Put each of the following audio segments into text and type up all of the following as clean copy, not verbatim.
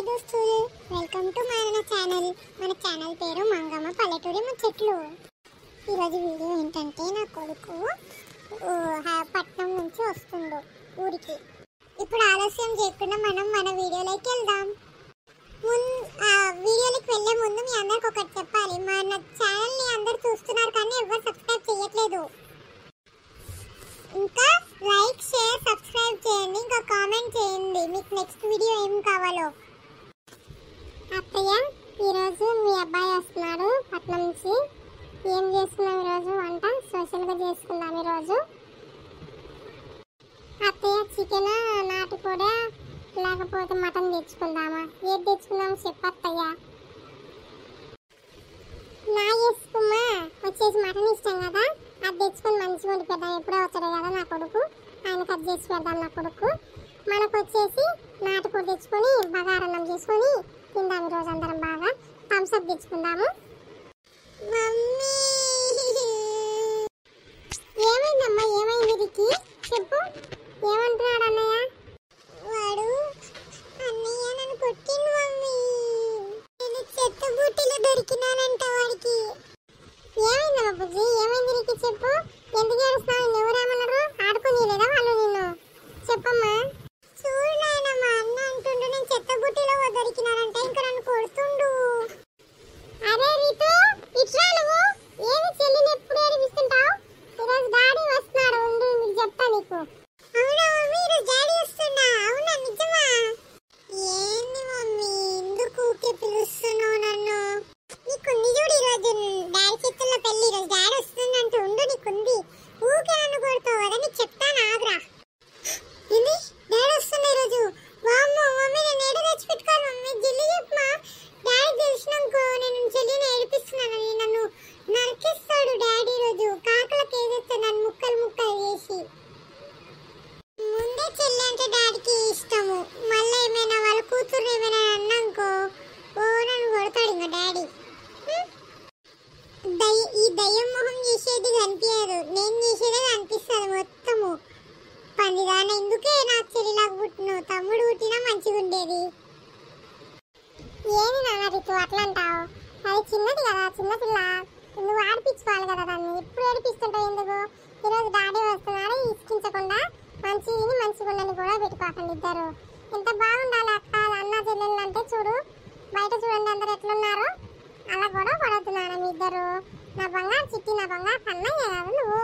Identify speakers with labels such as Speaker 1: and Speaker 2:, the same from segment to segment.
Speaker 1: Hi దోస్తులు, welcome to మన channel పేరు మంగమ్మ పల్లెటూరి ముచ్చట్లు. ఈరోజు వీడియో ఏంటంటే నా కొడుకు పట్నం నుంచి వస్తుండు ఊరికి. ఇప్పుడు ఆలస్యం చేయకుండా మనం మన వీడియోలోకి వెళ్దాం. వీడియోలోకి వెళ్ళే ముందు మీ అందరికి ఒకటి చెప్పాలి, మన ఛానల్ని అందరు చూస్తున్నారు కానీ ఎవరు సబ్స్క్రైబ్ చేయట్లేదు. ఇంకా లైక్ షేర్ సబ్స్క్రైబ్ చేయండి, ఇంకా కామెంట్ చేయండి మీకు నెక్స్ట్ వీడియో ఏం కావాలో. అత్తయ్య, ఈరోజు మీ అబ్బాయి వస్తున్నాడు పట్నం నుంచి. ఏం చేసుకున్నాం ఈరోజు వంట? స్పెషల్గా చేసుకుందాం ఈరోజు. అత్తయ్య, చికెన్, నాటుకోడ లేకపోతే మటన్ తెచ్చుకుందామా? ఏది తెచ్చుకుందాం చెప్పు అత్తయ్య. నా చేసుకుమ్మా వచ్చేసి మటన్ ఇష్టం కదా, అది తెచ్చుకొని మంచిగా వండి పెడదాం. ఎప్పుడో వచ్చాడు కదా నా కొడుకు, ఆయన కట్ చేసి పెడదాం నా కొడుకు. మనకు వచ్చేసి నాటుకోడి తెచ్చుకొని బగారన్నం చేసుకొని తిందాం ఈరోజు అందరం. బాగా థమ్స్అప్ తెచ్చుకుందాము. మమ్మీ, ఏమైందమ్మా? ఏమైంది రికి? చెప్పు, ఏమంటున్నాడు అన్నయ్య? వాడు అన్నయ్య నన్ను కొట్టిండు మమ్మీ. నేను చెత్త బుట్టిలో దొరికినానంట వాడికి. ఏమైందమ్మా బుజ్జి? ఏమైంది రికి? చెప్పు, ఎందుకు ఏడుస్తున్నావు? ఎవరేమన్నారు? ఆడుకుని లేదా వాళ్ళు నిన్ను? చెప్పమ్మా. చూడు నాయన, మా అన్న అంటుండు నేను చెత్త బుట్టిలో దొరికినానంట, ఇంకా నన్ను కొడుతుండు. అరే రితు, ఇట్లా నువ్వు ఏమి చెల్లిని ఎప్పుడు ఏడిపిస్తుంటావు? ఈరోజు డాడీ వస్తున్నాడు, ఉండు నీకు చెప్తా నీకు. అవునా మమ్మీ, ఈరోజు డాడీ వస్తున్నా? అవునా, నిజమా? ఏంది మమ్మీ, ఎందుకు ఊకే పిలుస్తున్నావు నన్ను? నీకుంది చూడు ఈరోజు డాడీ చేతుల్లో పెళ్ళి, ఈరోజు డాడీ వస్తుందంటూ. ఉండు, నీకుంది. ఊకే నన్ను కొడతావు కదా, నీకు చెప్తాను ఆగ్రా. ఏంది డాడీ వస్తున్నా ఈరోజు? వామ్మో మమ్మీ, నేను ఏడు తెచ్చిపెట్టుకోవాలి మమ్మీ, జల్లి చెప్పమా. డాడీ తెలిసినాకో నేను చెల్లిని ఏడిపిస్తున్నానని నన్ను నరికిస్తాడు డాడీ. రోజు కాకలకి ఏదైతే నన్ను ముక్కలు ముక్కలు చేసి. ముందే చెల్లి అంటే డాడీకి ఇష్టము, మళ్ళీ ఏమైనా వాళ్ళ కూతురు ఏమైనా అన్నాకో ఓ నన్ను కొడతాడు ఇంకా డాడీ. ఈ దయ్యం మొహం చేసేది కనిపించదు, నేను చేసేదే కనిపిస్తుంది మొత్తము. పందిదాన ఎందుకే నా చెల్లిలాగా పుట్టినావు, తమ్ముడు పుట్టినా మంచిగా ఉండేది. ఏమి నాన్న రితు అట్లా అంటావు? అది చిన్నది కదా, చిన్నపిల్ల, నువ్వు ఆడిపించుకోవాలి కదా దాన్ని. ఎప్పుడు ఏడిపిస్తుంటావు ఎందుకు? ఈరోజు డాడీ వస్తున్నాడు, ఇసుకించకుండా మంచిని మంచిగా ఉండని కూడా పెట్టుకోకండి ఇద్దరు. ఎంత బాగుండాలి అక్క అన్న చెల్లెళ్ళు అంటే. చూడు బయట చూడండి అందరు ఎట్లున్నారు, అలా కూడా పడుతున్నాను మీ ఇద్దరు. నా బంగారు చిట్టి, నా బంగారు కన్నయ్య కదా నువ్వు.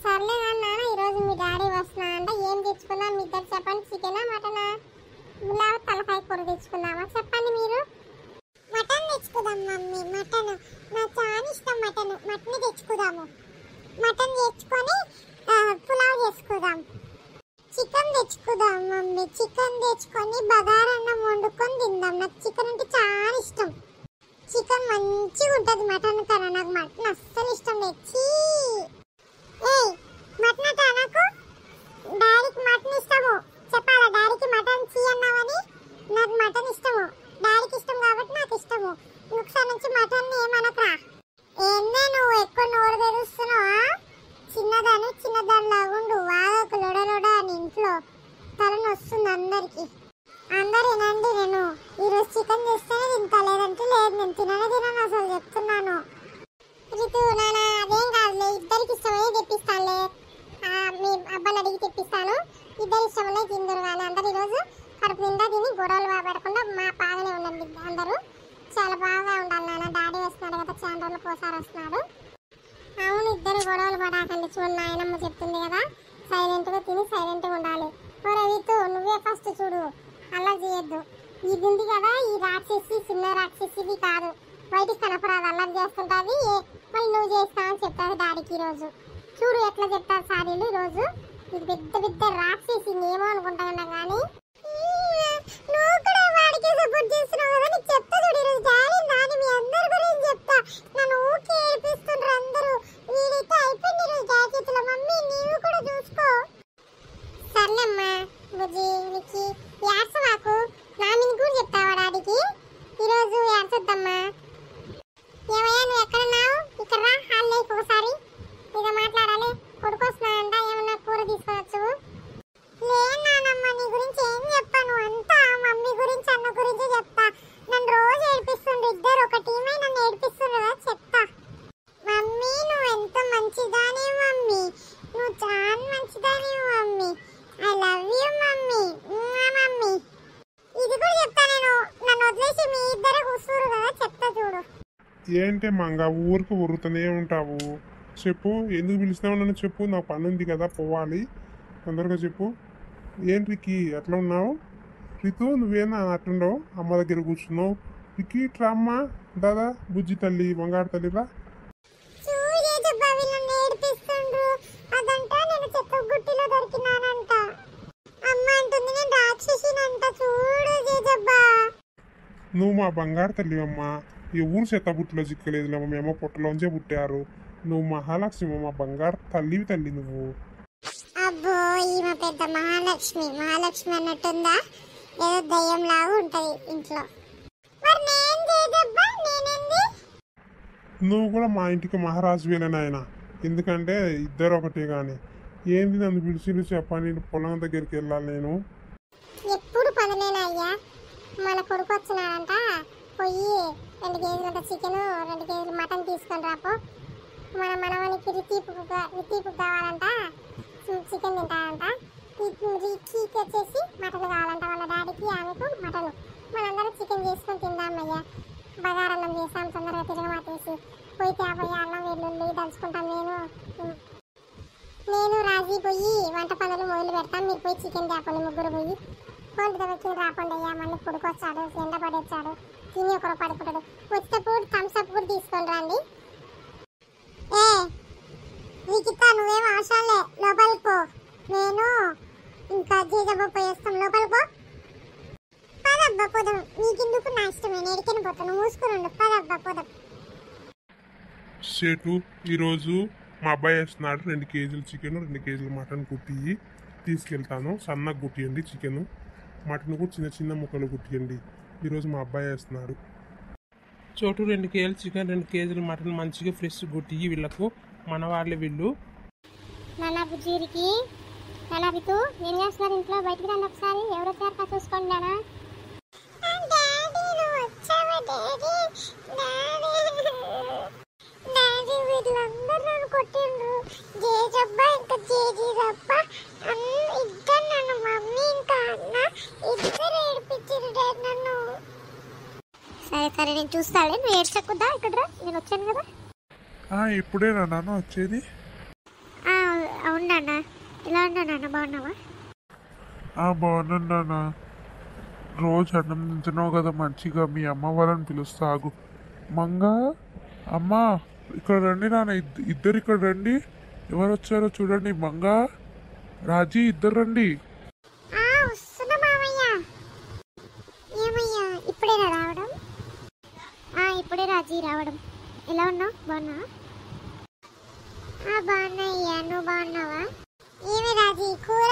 Speaker 1: సర్లే నాన్న, ఈరోజు మీ డాడీ వస్తున్నా అంటే ఏం తెచ్చుకుందాం మీ ఇద్దరు చెప్పండి. చికెనా మటనా? గులాబీ తలకాయ కూర తెచ్చుకుందామా చెప్పండి మీరు? మటన్ తెచ్చుకుందాం మమ్మీ, మటన్ నాకు చాలా ఇష్టం. మటన్ తెచ్చుకుందాము. మటన్ తెచ్చుకొని పులావ్ చేసుకుందాం. చికెన్ తెచ్చుకుందాం మమ్మీ, చికెన్ తెచ్చుకొని బగారన్నం వండుకొని తిందాం. నాకు చికెన్ అంటే చాలా ఇష్టం. చికెన్ మంచిగా ఉంటుంది మటన్ కన్నా, నాకు మటన్ అస్సలు ఇష్టం లేదు. ఏయ్ మటన్ అంటే నాకు డాడీకి మటన్ ఇష్టము చెప్పాలా? డాడీకి మటన్ చీ అన్నావని. నాకు మటన్ ఇష్టము, డాడీకి ఇష్టం కాబట్టి నాకు ఇష్టము. ఒకసారి నుంచి మటన్ ఏమనకరా. ఏందే నువ్వు ఎక్కువ నోరు తెరుస్తున్నావా? చిన్నదానిలాగా ఉండు, వాగకు లొడలొడ అని. ఇంట్లో తలని వస్తుంది అందరికి. అందరు వినండి, నేను ఈరోజు చికెన్ చేస్తేనే తింటా, లేదంటే లేదు. నేను తినను అసలు చెప్తున్నాను. రితు నాన్న అదేం కాదులే, ఇద్దరికి ఇష్టమని తెప్పిస్తానులే. మీ అబ్బాయిని అడిగి తెప్పిస్తాను, ఇద్దరు ఇష్టమనే తిందరు. కానీ అందరు ఈరోజు కడుపు నిండా తిని గొడవలు పడకుండా మా బాగానే ఉండండి అందరూ. చాలా బాగా ఉండాలి నాన్న, డాడీ వస్తున్నాడు కదా, చాలా రోజులకు ఒకసారి వస్తున్నాడు. అవును, ఇద్దరు గొడవలు పడాకండి. చూడు నాయనమ్మ చెప్తుంది కదా, సైలెంట్గా తిని సైలెంట్గా ఉండాలి. రితు నువ్వే ఫస్ట్ చూడు, అలా చేయొద్దు. ఇది ఉంది కదా, ఈ రాక్షసి చిన్న రాక్షసిది కాదు, బయటికి కనపరాదు, అల్లరి చేస్తుంటుంది. మళ్ళీ నువ్వు చేస్తావని చెప్తావు డాడీకి ఈరోజు. చూడు ఎట్లా చెప్తారు సారీలు ఈరోజు. ఇది పెద్ద పెద్ద రాక్షసి ఏమో అనుకుంటున్నా కానీ నువ్వు కూడా వాడికి సపోర్ట్ చేస్తున్నావు కదా. నీకు చెప్తా చూడు ఈరోజు డాడీ నాని మీ అందరి గురించి చెప్తా. నన్ను ఊకే ఏడిపిస్తుండ్రు అందరూ. వీడైతే అయిపోయింది ఈరోజు డాడీ చేతిలో. మమ్మీ నీవు కూడా చూసుకో. సర్లేమ్మా బుజ్జి, నీకు యాసవాకు, నామిని కూడా చెప్తావా డాడీకి ఈరోజు? యాసొద్దమ్మా. ఏమయ్యా నువ్వు ఎక్కడున్నావు? ఇక్కడ రా, హాల్లో ఒకసారి ఇక మాట్లాడాలి. కొడుకు వస్తున్నానంట, ఏమన్నా కూర తీసుకోవచ్చు? లే నానమ్మ, నీ గురించి ఏం
Speaker 2: ఏంటే మంగ ఊరికి ఉరుతూనే ఉంటావు? చెప్పు, ఎందుకు పిలిచినావు నన్ను? చెప్పు, నాకు పని ఉంది కదా, పోవాలి. తొందరగా చెప్పు. ఏంటికి అట్లా ఉన్నావు? రితు, నువ్వేనా అట్లుండవు? అమ్మ దగ్గర కూర్చున్నావు. రికి ట్రమ్మ, దాదా బుజ్జి తల్లి, బంగారు తల్లిరా. నువ్వు మా బంగారు తల్లి అమ్మ. ఎవరు చెత్తబుట్టులో చిక్కలేదులేమ్మ, మేము పొట్టలోంచే పుట్టారు. నువ్వు మహాలక్ష్మి, మా బంగారు తల్లివి తల్లి నువ్వు.
Speaker 1: అబ్బో, ఈమె పెద్ద మహాలక్ష్మి. మహాలక్ష్మి అన్నట్టుందా? ఏదో దయ్యం లాగా ఉంటది ఇంట్లో. మరి నేను చేయదబ్బా, నేనేంది?
Speaker 2: నువ్వు కూడా మా ఇంటికి మహారాజువేనా నాయన? ఎందుకంటే ఇద్దరు ఒకటే కానీ. ఏంది నన్ను పిలిచి చెప్పని పొలం దగ్గరికి వెళ్ళాలి నేను.
Speaker 1: ఎప్పుడు పనులేనా అయ్యా? మన కొడుకు వచ్చినాడంట, పోయి 2 కేజీలంత చికెన్, 2 కేజీలు మటన్ తీసుకొని రాపో. మన మనవనికి రితీపు కావాలంట, చికెన్ తింటాడంట. రితీకి వచ్చేసి మటన్ కావాలంట, వాళ్ళ డాడీకి ఆమెకు మటన్. మనందరం చికెన్ చేసుకొని తిందామయ్యా. బగారన్నం చేస్తాం, తొందరగా తిరగమాటేసి పోయి తేపోయి అన్నం వెల్లుల్లి దంచుకుంటాం. నేను రాజీ పోయి వంట పనులు మొదలు పెడతాం. మీరు పోయి చికెన్ తేపండి, ముగ్గురు పోయి. ఫోన్ వచ్చి రాపండి అయ్యా. మళ్ళీ కొడుకు వచ్చాడు, ఎండ పడొచ్చాడు, తిని ఒకరు పడుకుంటాడు. వచ్చేటప్పుడు థమ్స్ అప్ కూడా తీసుకొని రండి. ఏ నీకిత్తా, నువ్వేం అవసరం లే, లోపలికి పో. నేను ఇంకా జీజబ్బ పోయేస్తాం, లోపలికి పో. పదబ్బా పోదాం, నీకెందుకు? నా ఇష్టమే, నేడికని పోతాను, మూసుకుని పదబ్బా పోదాం.
Speaker 2: సేటు, ఈరోజు మా అబ్బాయి వేస్తున్నాడు 2 కేజీలు చికెన్, 2 కేజీలు మటన్ కుట్టి తీసుకెళ్తాను. సన్నగా కుట్టియండి చికెన్, మటన్ కూడా చిన్న చిన్న ముక్కలు కుట్టియండి. ఈరోజు మా అబ్బాయి వేస్తున్నాడు.
Speaker 3: చోటు 2 కేజీలు చికెన్, 2 కేజీలు మటన్ మంచిగా ఫ్రెష్ కొట్టి వీళ్ళకు, మన వాళ్ళే వీళ్ళు.
Speaker 1: నాన్న బుజ్జిరికి, నాన్న రితు ఏం చేస్తున్నారు ఇంట్లో? బయటికి రండి ఒకసారి, ఎవరు వచ్చారు చూసుకోండి. నాన్న సరే సరే, నేను చూస్తాలే, నువ్వు ఏడ్చకుద్దా. ఇక్కడ నేను వచ్చాను కదా.
Speaker 2: ఇప్పుడేనా నాన్న వచ్చేది?
Speaker 1: అవును నాన్న. ఎలా ఉన్నా నాన్న, బాగున్నావా?
Speaker 2: బాగున్నాను నాన్న. రోజు అన్నం తింటున్నావు కదా మంచిగా, మీ అమ్మ వాళ్ళని పిలుస్తా ఆగు. మంగ, అమ్మ ఇక్కడ రండి నాన్న, ఇద్దరు ఇక్కడ రండి. ఎవరు వచ్చారో చూడండి. మంగ, రాజీ, ఇద్దరు రండి.
Speaker 1: వస్తున్నా మామయ్య. ఏమయ్యా ఇప్పుడేనా రావడం? ఇప్పుడే రాజీ రావడం. ఎలా ఉన్నావు? బాగున్నావా? బాగున్నా అయ్యా, నువ్వు బాగున్నావా? ఏమి రాజీ, కూర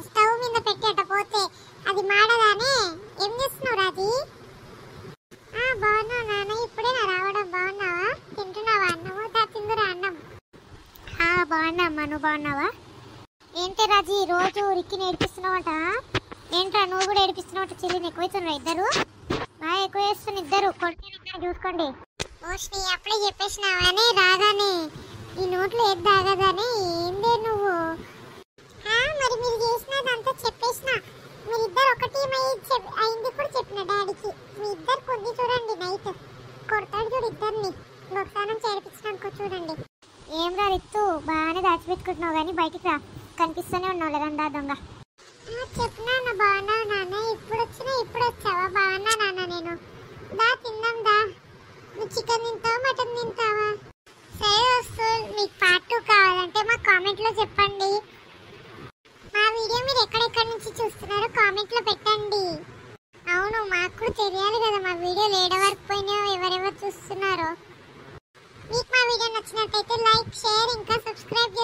Speaker 1: స్టవ్ మీద పెట్టేట పోతే అది మాడదానే, ఏం చేస్తున్నావు రాజీ? బాగున్నావు నాన్న, ఇప్పుడేనా రావడం? బాగున్నావా? తింటున్నావా అన్నము? తిందురా అన్నం. బాగున్నా అమ్మా, నువ్వు బాగున్నావా? ఏంటి రాజీ, రోజు రిక్కిని ఏడిపిస్తున్నావట? ఏంట్రా నువ్వు కూడా ఏడిపిస్తున్నావట? చెల్లిని ఎక్కువైతున్నారు ఇద్దరు, బాగా ఎక్కువ చేస్తున్న ఇద్దరు. కొడుకు చూసుకోండి. ఓష్ని అప్పుడే చెప్పేసినావని రాగానే ఈ నోట్లో ఏది తాగదని. ఏందే నువ్వు? మరి మీరు చేసినదంతా చెప్పేసిన. మీరిద్దరు ఒక టీం అయింది కూడా చెప్పిన డాడీకి. మీ ఇద్దరు కొద్ది చూడండి, నైట్ కొడతాడు చూడు ఇద్దరిని. ఒకసారి నుంచి ఏడిపించడానికి చూడండి. ఏం రా రిత్తు, బాగానే దాచిపెట్టుకుంటున్నావు కానీ బయటికి రా, కనిపిస్తూనే ఉన్నావు లేదండా దొంగ. చెప్పినా బాగున్నావు నాన్న, ఇప్పుడు వచ్చావా? బాగున్నా నాన్న నేను. దా తిందాం దా. నువ్వు చికెన్ తింటావా, మటన్ తింటావా? సరే వస్తు, మీకు పార్ట్ 2 కావాలంటే మా కామెంట్లో చెప్పండి. మా వీడియో మీరు ఎక్కడెక్కడి నుంచి చూస్తున్నారో కామెంట్లో పెట్టండి. అవును, మాకు కూడా తెలియాలి కదా మా వీడియోలు ఏడ వరకు పోయినాయో, ఎవరెవరు చూస్తున్నారో. మీకు మా వీడియో నచ్చినట్టయితే లైక్, షేర్ ఇంకా సబ్స్క్రైబ్